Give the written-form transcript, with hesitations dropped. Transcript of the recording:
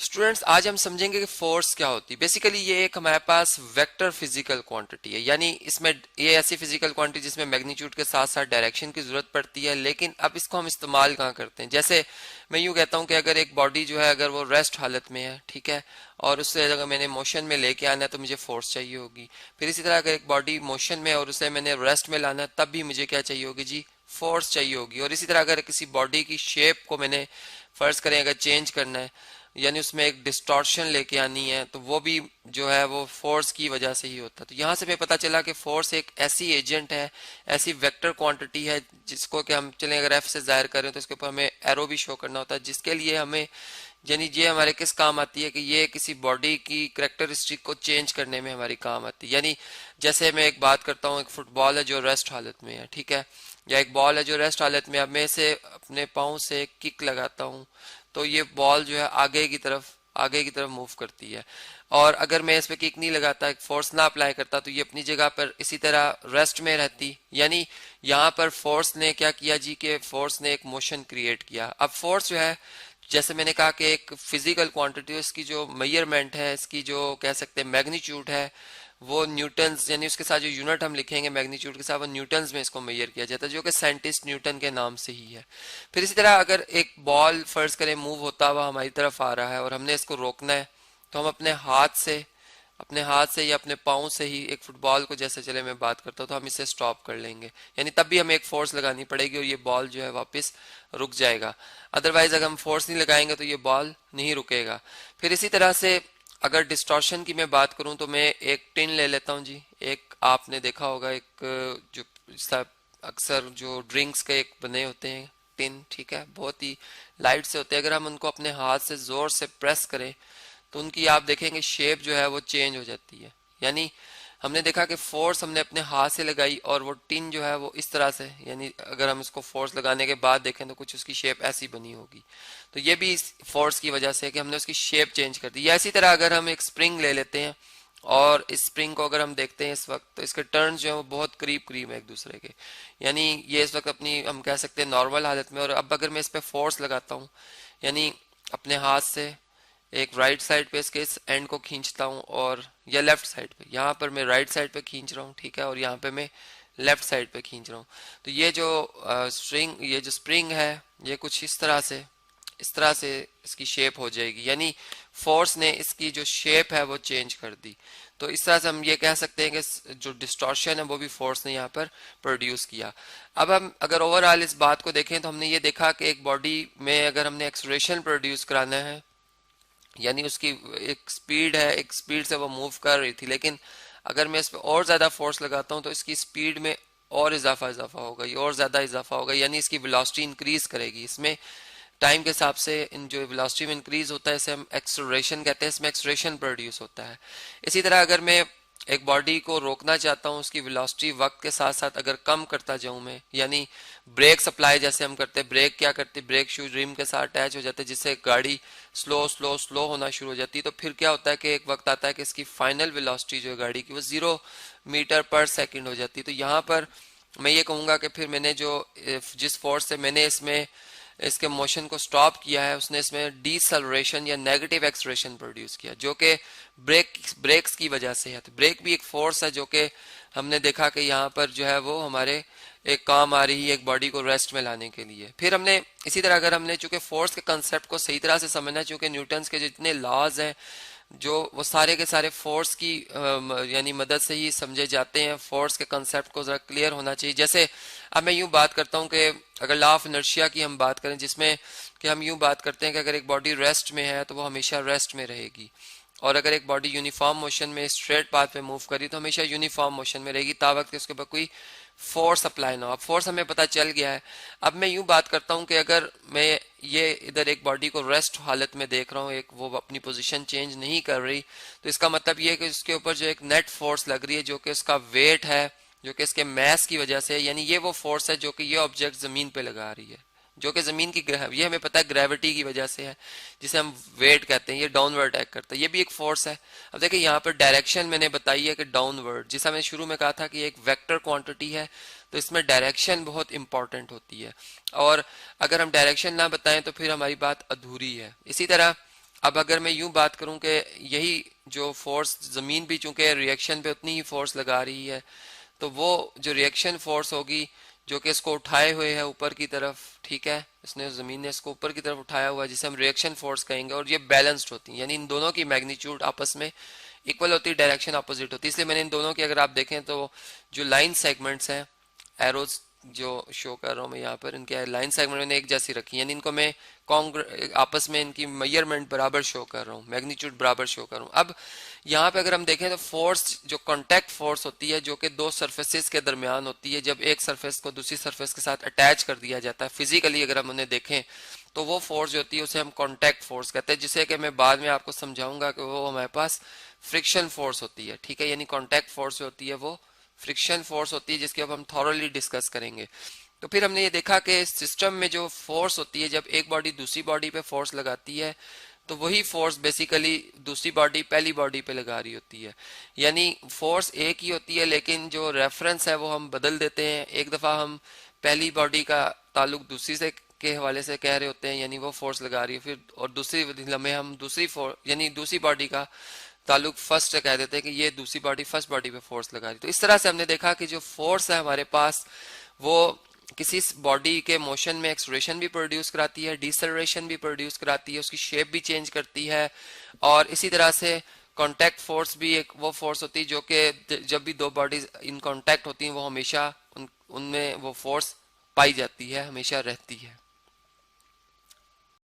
Students, आज हम समझेंगे कि फोर्स क्या होती है। बेसिकली ये एक हमारे पास वेक्टर फिजिकल क्वांटिटी है, यानी इसमें ये ऐसी फिजिकल क्वांटिटी जिसमें मैग्नीट्यूड के साथ साथ डायरेक्शन की जरूरत पड़ती है। लेकिन अब इसको हम इस्तेमाल कहाँ करते हैं? जैसे मैं यूँ कहता हूँ कि अगर एक बॉडी जो है, अगर वो रेस्ट हालत में है, ठीक है, और उससे अगर मैंने मोशन में लेके आना है तो मुझे फोर्स चाहिए होगी। फिर इसी तरह अगर एक बॉडी मोशन में और उसे मैंने रेस्ट में लाना है तब भी मुझे क्या चाहिए होगी जी? फोर्स चाहिए होगी। और इसी तरह अगर किसी बॉडी की शेप को मैंने फर्ज करें अगर चेंज करना है, यानी उसमें एक डिस्टॉर्शन लेके आनी है, तो वो भी जो है वो फोर्स की वजह से ही होता है। तो यहाँ से हमें पता चला कि फोर्स एक ऐसी एजेंट है, ऐसी वेक्टर क्वांटिटी है जिसको कि हम चलें अगर एफ से जाहिर करें तो इसके ऊपर हमें एरो भी शो करना होता है, जिसके लिए हमें, यानी ये हमारे किस काम आती है कि ये किसी बॉडी की करेक्टरिस्टिक को चेंज करने में हमारी काम आती है। यानी जैसे मैं एक बात करता हूँ, एक फुटबॉल है जो रेस्ट हालत में है, ठीक है, या एक बॉल है जो रेस्ट हालत में, अब मैं इसे अपने पाँव से किक लगाता हूँ तो ये बॉल जो है आगे की तरफ मूव करती है। और अगर मैं इस पे किक नहीं लगाता, फोर्स ना अप्लाई करता, तो ये अपनी जगह पर इसी तरह रेस्ट में रहती। यानी यहाँ पर फोर्स ने क्या किया जी, कि फोर्स ने एक मोशन क्रिएट किया। अब फोर्स जो है, जैसे मैंने कहा कि एक फिजिकल क्वांटिटी, इसकी जो मेजरमेंट है, इसकी जो कह सकते हैं मैग्नीट्यूड है, वो न्यूटन्स, यानी उसके साथ जो यूनिट हम लिखेंगे मैग्नीट्यूड के साथ, वो न्यूटन्स में इसको मेजर किया जाता है, जो कि साइंटिस्ट न्यूटन के नाम से ही है। फिर इसी तरह अगर एक बॉल फर्ज करें मूव होता हुआ हमारी तरफ आ रहा है और हमने इसको रोकना है, तो हम अपने हाथ से या अपने पाँव से ही एक फुटबॉल को, जैसे चले मैं बात करता हूँ, तो हम इसे स्टॉप कर लेंगे। यानी तब भी हमें एक फोर्स लगानी पड़ेगी और ये बॉल जो है वापस रुक जाएगा। अदरवाइज अगर हम फोर्स नहीं लगाएंगे तो ये बॉल नहीं रुकेगा। फिर इसी तरह से अगर डिस्टॉर्शन की मैं बात करूं तो मैं एक टिन ले लेता हूं जी। एक आपने देखा होगा, एक जो अक्सर जो ड्रिंक्स के एक बने होते हैं टिन, ठीक है, बहुत ही लाइट से होते हैं। अगर हम उनको अपने हाथ से जोर से प्रेस करें तो उनकी आप देखेंगे शेप जो है वो चेंज हो जाती है। यानी हमने देखा कि फोर्स हमने अपने हाथ से लगाई और वो टिन जो है वो इस तरह से, यानी अगर हम इसको फोर्स लगाने के बाद देखें तो कुछ उसकी शेप ऐसी बनी होगी। तो ये भी इस फोर्स की वजह से है कि हमने उसकी शेप चेंज कर दी। या इसी तरह अगर हम एक स्प्रिंग ले लेते हैं और इस स्प्रिंग को अगर हम देखते हैं इस वक्त, तो इसके टर्न जो है वो बहुत करीब करीब है एक दूसरे के। यानी ये इस वक्त अपनी हम कह सकते हैं नॉर्मल हालत में, और अब अगर मैं इस पर फोर्स लगाता हूँ, यानी अपने हाथ से एक राइट साइड पे इसके इस एंड को खींचता हूँ, और या लेफ्ट साइड पे, यहाँ पर मैं राइट साइड पे खींच रहा हूँ, ठीक है, और यहाँ पे मैं लेफ्ट साइड पे खींच रहा हूँ, तो ये जो ये जो स्प्रिंग है, ये कुछ इस तरह से इसकी शेप हो जाएगी। यानी फोर्स ने इसकी जो शेप है वो चेंज कर दी। तो इस तरह से हम ये कह सकते हैं कि जो डिस्टॉर्शन है वो भी फोर्स ने यहाँ पर प्रोड्यूस किया। अब हम अगर ओवरऑल इस बात को देखें तो हमने ये देखा कि एक बॉडी में अगर हमने एक्सलेरेशन प्रोड्यूस कराना है, यानी उसकी एक स्पीड है, एक स्पीड से वो मूव कर रही थी, लेकिन अगर मैं इस पर और ज़्यादा फोर्स लगाता हूँ तो इसकी स्पीड में और इजाफा होगा, ये और ज़्यादा इजाफा होगा, यानी इसकी वेलोसिटी इंक्रीज करेगी। इसमें टाइम के हिसाब से इन जो वेलोसिटी में इंक्रीज होता है इसे हम एक्सेलरेशन कहते हैं, इसमें एक्सेलरेशन प्रोड्यूस होता है। इसी तरह अगर मैं एक बॉडी को रोकना चाहता हूँ, उसकी वेलोसिटी वक्त के साथ साथ अगर कम करता जाऊं मैं, यानी ब्रेक सप्लाई जैसे हम करते हैं, ब्रेक क्या करते हैं, ब्रेक शूज रिम के साथ अटैच हो जाते हैं जिससे गाड़ी स्लो स्लो स्लो होना शुरू हो जाती है। तो फिर क्या होता है कि एक वक्त आता है कि इसकी फाइनल वेलोसिटी जो है गाड़ी की वो 0 मीटर पर सेकेंड हो जाती है। तो यहाँ पर मैं ये कहूँगा कि फिर मैंने जो जिस फोर्स से मैंने इसमें इसके मोशन को स्टॉप किया है, उसने इसमें डीसेलरेशन या नेगेटिव एक्सलेरेशन प्रोड्यूस किया, जो कि ब्रेक्स की वजह से है। तो ब्रेक भी एक फोर्स है जो कि हमने देखा कि यहाँ पर जो है वो हमारे एक काम आ रही है एक बॉडी को रेस्ट में लाने के लिए। फिर हमने इसी तरह अगर हमने चूंकि फोर्स के कंसेप्ट को सही तरह से समझना, चूंकि न्यूटन्स के जितने लॉज हैं जो वो सारे के सारे फोर्स की यानी मदद से ही समझे जाते हैं, फोर्स के कंसेप्ट को जरा क्लियर होना चाहिए। जैसे अब मैं यूं बात करता हूं कि अगर लॉ ऑफ इनर्शिया की हम बात करें, जिसमें कि हम यूं बात करते हैं कि अगर एक बॉडी रेस्ट में है तो वो हमेशा रेस्ट में रहेगी, और अगर एक बॉडी यूनिफॉर्म मोशन में स्ट्रेट पाथ पे मूव करी तो हमेशा यूनिफॉर्म मोशन में रहेगी तावक्त उसके ऊपर कोई फोर्स अप्लाई ना हो। अब फोर्स हमें पता चल गया है। अब मैं यूं बात करता हूं कि अगर मैं ये इधर एक बॉडी को रेस्ट हालत में देख रहा हूं, एक वो अपनी पोजीशन चेंज नहीं कर रही, तो इसका मतलब ये है कि उसके ऊपर जो एक नेट फोर्स लग रही है जो कि उसका वेट है, जो कि इसके मैस की वजह से, यानी ये वो फोर्स है जो कि ये ऑब्जेक्ट जमीन पे लगा रही है, जो कि जमीन की ये हमें पता है ग्रेविटी की वजह से है, जिसे हम वेट कहते हैं, ये डाउनवर्ड अटैक करता है, ये भी एक फोर्स है। अब देखिए यहाँ पर डायरेक्शन मैंने बताई है कि डाउनवर्ड, जिसा मैंने शुरू में कहा था कि एक वेक्टर क्वांटिटी है, तो इसमें डायरेक्शन बहुत इंपॉर्टेंट होती है, और अगर हम डायरेक्शन ना बताएं तो फिर हमारी बात अधूरी है। इसी तरह अब अगर मैं यूं बात करूं कि यही जो फोर्स जमीन भी चूंकि रिएक्शन पे उतनी ही फोर्स लगा रही है, तो वो जो रिएक्शन फोर्स होगी जो कि इसको उठाए हुए है ऊपर की तरफ, ठीक है, इसने जमीन ने इसको ऊपर की तरफ उठाया हुआ है, जिसे हम रिएक्शन फोर्स कहेंगे, और ये बैलेंस्ड होती है, यानी इन दोनों की मैग्नीट्यूड आपस में इक्वल होती है, डायरेक्शन अपोजिट होती है। इसलिए मैंने इन दोनों की अगर आप देखें तो जो लाइन सेगमेंट्स हैं, एरोज जो शो कर रहा हूँ मैं यहाँ पर, इनके लाइन सेगमेंट मैंने एक जैसी रखी है, यानी इनको मैं आपस में इनकी मेजरमेंट बराबर शो कर रहा हूँ, मैग्नीट्यूड बराबर शो कर रहा हूँ। अब यहाँ पे अगर हम देखें तो फोर्स जो कांटेक्ट फोर्स होती है, जो कि दो सरफेसेस के दरमियान होती है, जब एक सरफेस को दूसरी सरफेस के साथ अटैच कर दिया जाता है फिजिकली, अगर हम उन्हें देखें तो वो फोर्स जो होती है उसे हम कांटेक्ट फोर्स कहते हैं, जिसे कि मैं बाद में आपको समझाऊंगा कि वो हमारे पास फ्रिक्शन फोर्स होती है, ठीक है। यानी कांटेक्ट फोर्स जो होती है वो फ्रिक्शन फोर्स होती है, जिसकी अब हम थॉरोली डिस्कस करेंगे। तो फिर हमने ये देखा कि सिस्टम में जो फोर्स होती है, जब एक बॉडी दूसरी बॉडी पे फोर्स लगाती है तो वही फोर्स बेसिकली दूसरी बॉडी पहली बॉडी पे लगा रही होती है, यानी फोर्स एक ही होती है, लेकिन जो रेफरेंस है वो हम बदल देते हैं। एक दफा हम पहली बॉडी का ताल्लुक दूसरी से के हवाले से कह रहे होते हैं, यानी वो फोर्स लगा रही है, फिर और दूसरी लम्हे हम दूसरी फोर्स यानी दूसरी बॉडी का ताल्लुक फर्स्ट से कह देते हैं कि ये दूसरी बॉडी फर्स्ट बॉडी पे फोर्स लगा रही है। तो इस तरह से हमने देखा कि जो फोर्स है हमारे पास वो किसी बॉडी के मोशन में एक्सलरेशन भी प्रोड्यूस कराती है, डिसलरेशन भी प्रोड्यूस कराती है, उसकी शेप भी चेंज करती है, और इसी तरह से कांटेक्ट फोर्स भी एक वो फोर्स होती है जो कि जब भी दो बॉडीज इन कांटेक्ट होती हैं वो हमेशा उनमें वो फोर्स पाई जाती है, हमेशा रहती है।